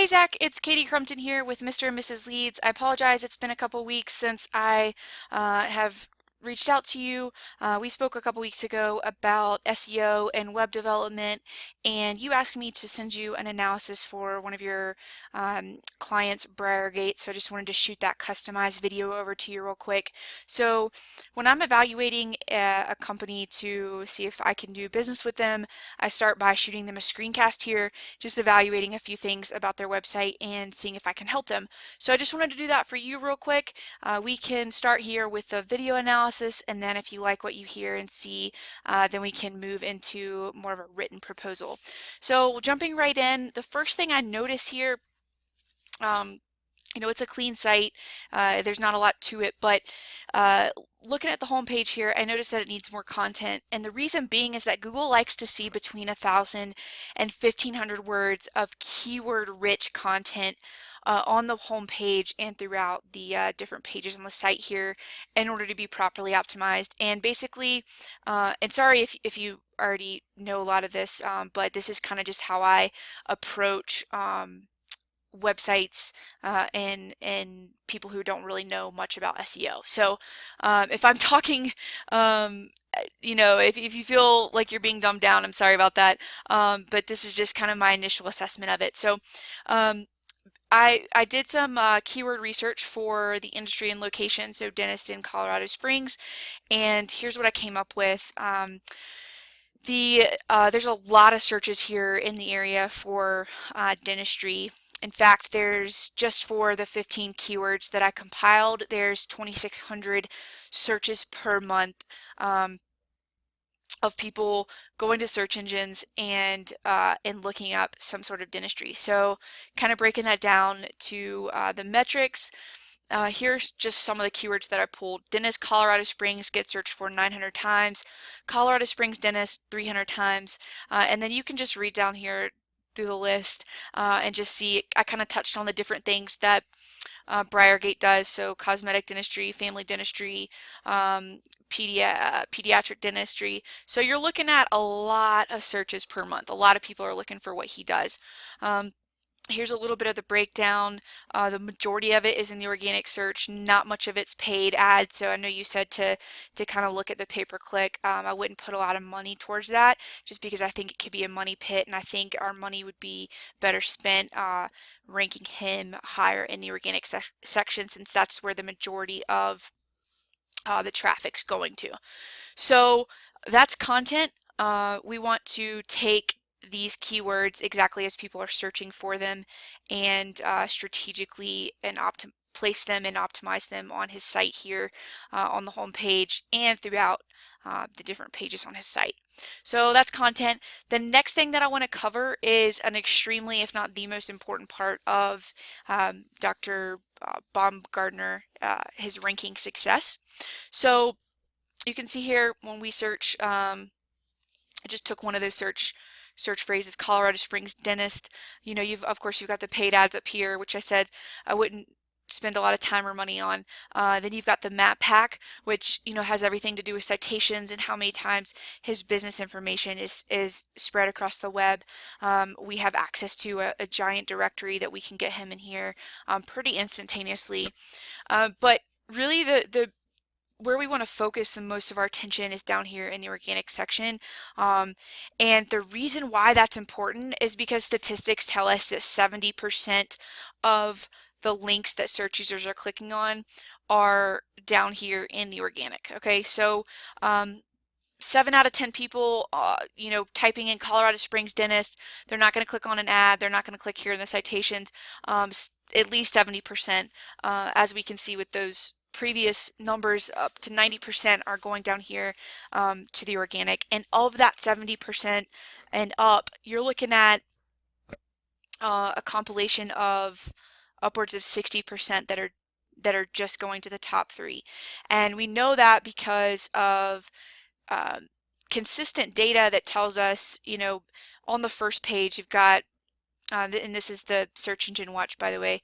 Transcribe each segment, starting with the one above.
Hey Zach, it's Katie Crumpton here with Mr. and Mrs. Leeds. I apologize, it's been a couple weeks since I have reached out to you. We spoke a couple weeks ago about SEO and web development, and you asked me to send you an analysis for one of your clients, Briargate. So I just wanted to shoot that customized video over to you real quick. So when I'm evaluating a company to see if I can do business with them, I start by shooting them a screencast here, just evaluating a few things about their website and seeing if I can help them. So I just wanted to do that for you real quick. We can start here with the video analysis, and then if you like what you hear and see, then we can move into more of a written proposal. So jumping right in, the first thing I notice here, it's a clean site. There's not a lot to it, but looking at the home page here, I noticed that it needs more content. And the reason being is that Google likes to see between 1,000 and 1,500 words of keyword-rich content on the home page and throughout the different pages on the site here in order to be properly optimized. And basically, and sorry if you already know a lot of this, but this is kind of just how I approach websites and people who don't really know much about SEO. So if I'm talking, if you feel like you're being dumbed down, I'm sorry about that. But this is just kind of my initial assessment of it. So I did some keyword research for the industry and location, so dentist in Colorado Springs, and here's what I came up with. There's a lot of searches here in the area for dentistry. In fact, there's just for the 15 keywords that I compiled, there's 2,600 searches per month of people going to search engines and looking up some sort of dentistry. So kind of breaking that down to the metrics. Here's just some of the keywords that I pulled. Dentist Colorado Springs gets searched for 900 times. Colorado Springs dentist 300 times. And then you can just read down here through the list and just see, I kind of touched on the different things that Briargate does. So cosmetic dentistry, family dentistry, pediatric dentistry. So you're looking at a lot of searches per month. A lot of people are looking for what he does. Here's a little bit of the breakdown. The majority of it is in the organic search. Not much of it's paid ads. So I know you said to kind of look at the pay-per-click. I wouldn't put a lot of money towards that just because I think it could be a money pit, and I think our money would be better spent ranking him higher in the organic section, since that's where the majority of the traffic's going to. So that's content. We want to take these keywords exactly as people are searching for them and strategically and place them and optimize them on his site here on the home page and throughout the different pages on his site. So that's content. The next thing that I want to cover is an extremely, if not the most important part of Dr. Baumgartner, his ranking success. So you can see here when we search, I just took one of those search phrases, Colorado Springs dentist. Of course you've got the paid ads up here, which I said I wouldn't spend a lot of time or money on. Then you've got the map pack, which has everything to do with citations and how many times his business information is spread across the web. We have access to a giant directory that we can get him in here pretty instantaneously. But really where we want to focus the most of our attention is down here in the organic section. And the reason why that's important is because statistics tell us that 70% of the links that search users are clicking on are down here in the organic. Okay, so 7 out of 10 people, typing in Colorado Springs dentist, they're not going to click on an ad. They're not going to click here in the citations. At least 70%, as we can see with those previous numbers, up to 90% are going down here to the organic. And of that 70% and up, you're looking at a compilation of upwards of 60% that are just going to the top 3. And we know that because of consistent data that tells us, on the first page you've got, and this is the search engine watch, by the way,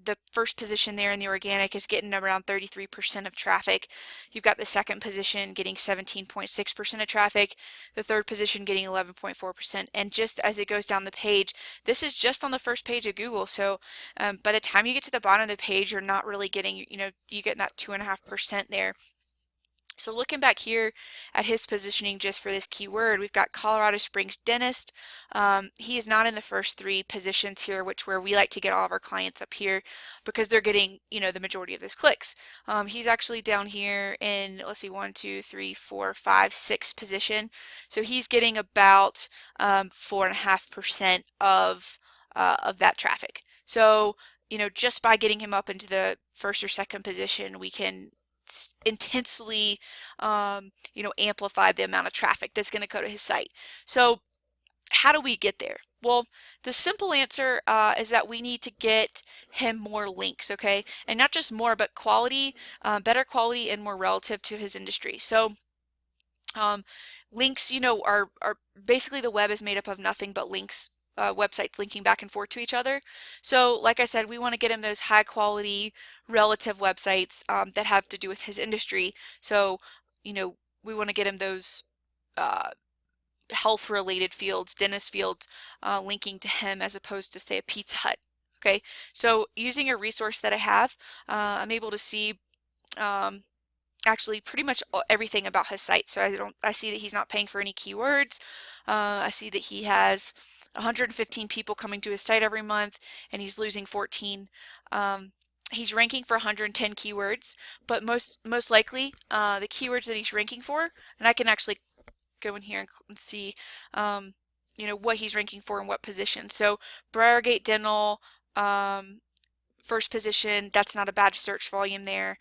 the first position there in the organic is getting around 33% of traffic. You've got the second position getting 17.6% of traffic, the third position getting 11.4%. And just as it goes down the page, this is just on the first page of Google. So by the time you get to the bottom of the page, you're not really getting, you get that 2.5% there. So looking back here at his positioning just for this keyword, we've got Colorado Springs dentist. He is not in the first three positions here, where we like to get all of our clients up here because they're getting, the majority of those clicks. He's actually down here in, let's see, 1, 2, 3, 4, 5, 6 position. So he's getting about 4.5% of that traffic. So, just by getting him up into the first or second position, we can intensely amplify the amount of traffic that's going to go to his site. So how do we get there? Well, the simple answer is that we need to get him more links, okay? And not just more, but quality, better quality and more relative to his industry. So links, are basically, the web is made up of nothing but links, websites linking back and forth to each other. So like I said, we want to get him those high quality relative websites that have to do with his industry. So, we want to get him those health related fields, dentist fields, linking to him as opposed to, say, a Pizza Hut. Okay, so using a resource that I have, I'm able to see actually pretty much everything about his site. So I see that he's not paying for any keywords. I see that he has 115 people coming to his site every month, and he's losing 14. He's ranking for 110 keywords, but most likely the keywords that he's ranking for, and I can actually go in here and see what he's ranking for in what position. So Briargate Dental, first position, that's not a bad search volume there.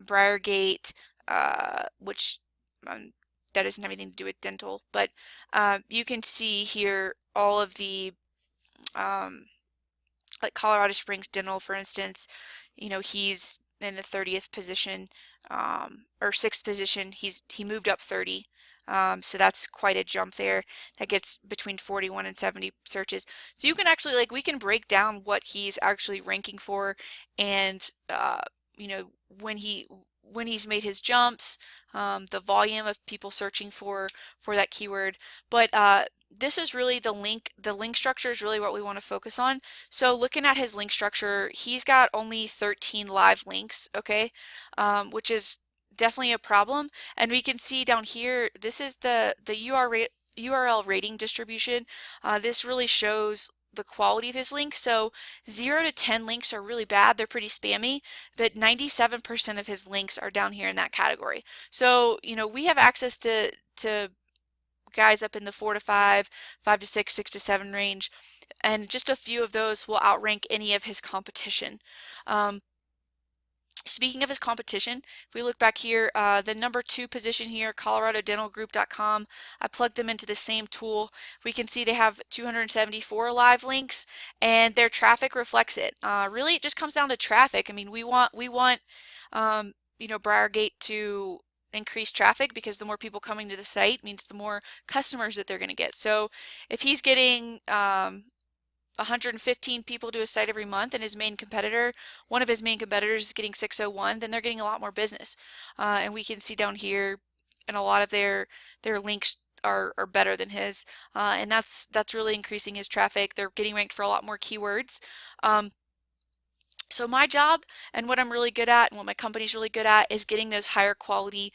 Briargate, which that doesn't have anything to do with dental, but you can see here all of the like Colorado Springs Dental, for instance. He's in the 30th position, or 6th position. He moved up 30. So that's quite a jump there. That gets between 41 and 70 searches. So you can actually, we can break down what he's actually ranking for, and when he's made his jumps, the volume of people searching for that keyword. But this is really the link structure is really what we want to focus on. So looking at his link structure, he's got only 13 live links, okay, which is definitely a problem. And we can see down here, this is the URL rating distribution. This really shows the quality of his links. So 0 to 10 links are really bad. They're pretty spammy, but 97% of his links are down here in that category. So, we have access to guys up in the 4 to 5, 5 to 6, 6 to 7 range, and just a few of those will outrank any of his competition. Speaking of his competition, if we look back here, the number 2 position here, coloradodentalgroup.com, I plugged them into the same tool. We can see they have 274 live links, and their traffic reflects it. Really, it just comes down to traffic. I mean, we want Briargate to increase traffic, because the more people coming to the site means the more customers that they're going to get. So if he's getting 115 people to his site every month, and one of his main competitors is getting 601, then they're getting a lot more business. And we can see down here, and a lot of their links are better than his, and that's really increasing his traffic. They're getting ranked for a lot more keywords. So my job, and what I'm really good at, and what my company's really good at, is getting those higher quality,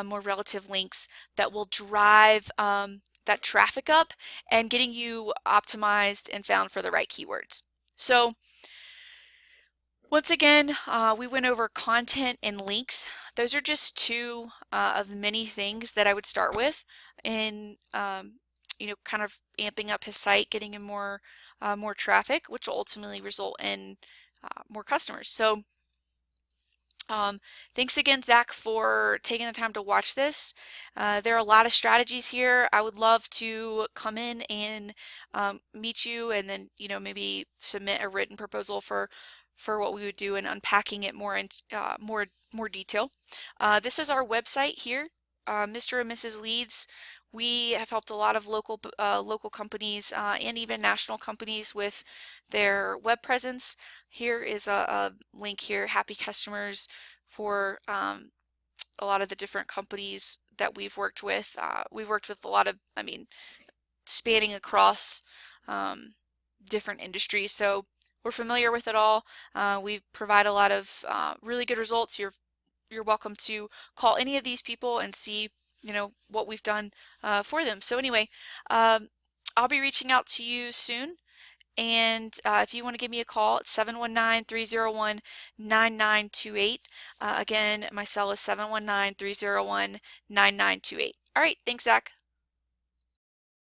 more relative links that will drive that traffic up and getting you optimized and found for the right keywords. So once again, we went over content and links. Those are just two of many things that I would start with in kind of amping up his site, getting him more traffic, which will ultimately result in more customers. So thanks again, Zach, for taking the time to watch this. There are a lot of strategies here. I would love to come in and meet you, and then maybe submit a written proposal for what we would do, and unpacking it more in more detail. This is our website here, Mr. and Mrs. Leads. We have helped a lot of local companies and even national companies with their web presence. here is a link here, happy customers for a lot of the different companies that we've worked with. We've worked with a lot of, I mean, spanning across different industries. So we're familiar with it all. We provide a lot of really good results. You're welcome to call any of these people and see, you know, what we've done for them. So anyway, I'll be reaching out to you soon. And if you want to give me a call, it's 719-301-9928. Again, my cell is 719-301-9928. All right, thanks, Zach.